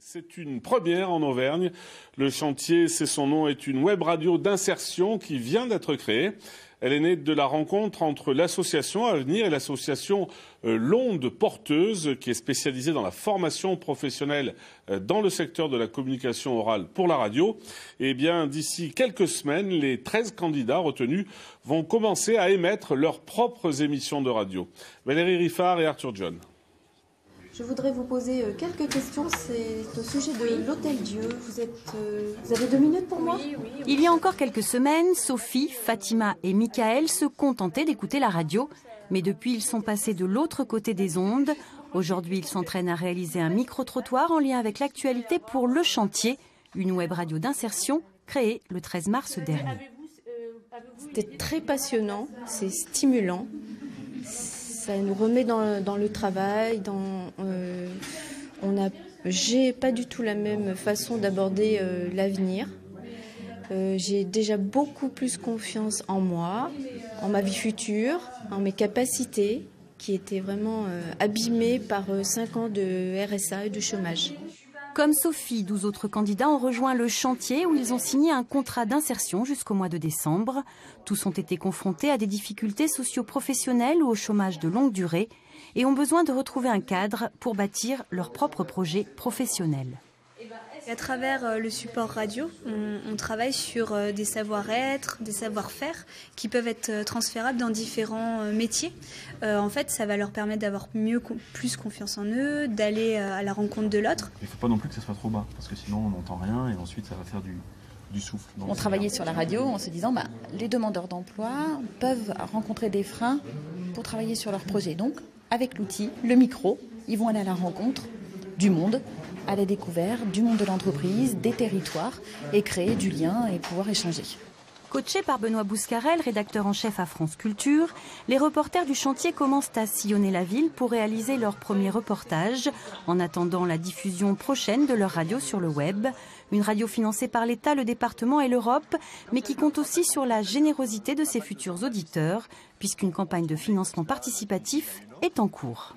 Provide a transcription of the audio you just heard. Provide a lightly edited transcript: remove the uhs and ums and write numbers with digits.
C'est une première en Auvergne. Le chantier, c'est son nom, est une web radio d'insertion qui vient d'être créée. Elle est née de la rencontre entre l'association Avenir et l'association L'Onde Porteuse, qui est spécialisée dans la formation professionnelle dans le secteur de la communication orale pour la radio. Et bien, d'ici quelques semaines, les 13 candidats retenus vont commencer à émettre leurs propres émissions de radio. Valérie Riffard et Arthur John. Je voudrais vous poser quelques questions. C'est au sujet de l'Hôtel Dieu. Vous avez 2 minutes pour moi ? Oui. Il y a encore quelques semaines, Sophie, Fatima et Michael se contentaient d'écouter la radio. Mais depuis, ils sont passés de l'autre côté des ondes. Aujourd'hui, ils s'entraînent à réaliser un micro-trottoir en lien avec l'actualité pour Le Chantier, une web radio d'insertion créée le 13 mars dernier. C'était très passionnant, c'est stimulant. Ça nous remet dans le travail. J'ai pas du tout la même façon d'aborder l'avenir. J'ai déjà beaucoup plus confiance en moi, en ma vie future, en mes capacités, qui étaient vraiment abîmées par 5 ans de RSA et de chômage. Comme Sophie, 12 autres candidats ont rejoint Le Chantier où ils ont signé un contrat d'insertion jusqu'au mois de décembre. Tous ont été confrontés à des difficultés socio-professionnelles ou au chômage de longue durée et ont besoin de retrouver un cadre pour bâtir leur propre projet professionnel. À travers le support radio, on travaille sur des savoir-être, des savoir-faire qui peuvent être transférables dans différents métiers. En fait, ça va leur permettre d'avoir plus confiance en eux, d'aller à la rencontre de l'autre. Il ne faut pas non plus que ça soit trop bas, parce que sinon on n'entend rien et ensuite ça va faire du souffle. Donc, on travaillait sur la radio en se disant les demandeurs d'emploi peuvent rencontrer des freins pour travailler sur leur projet. Donc, avec l'outil, le micro, ils vont aller à la rencontre du monde, à la découverte du monde de l'entreprise, des territoires et créer du lien et pouvoir échanger. Coachés par Benoît Bouscarel, rédacteur en chef à France Culture, les reporters du chantier commencent à sillonner la ville pour réaliser leur premier reportage en attendant la diffusion prochaine de leur radio sur le web. Une radio financée par l'État, le département et l'Europe, mais qui compte aussi sur la générosité de ses futurs auditeurs, puisqu'une campagne de financement participatif est en cours.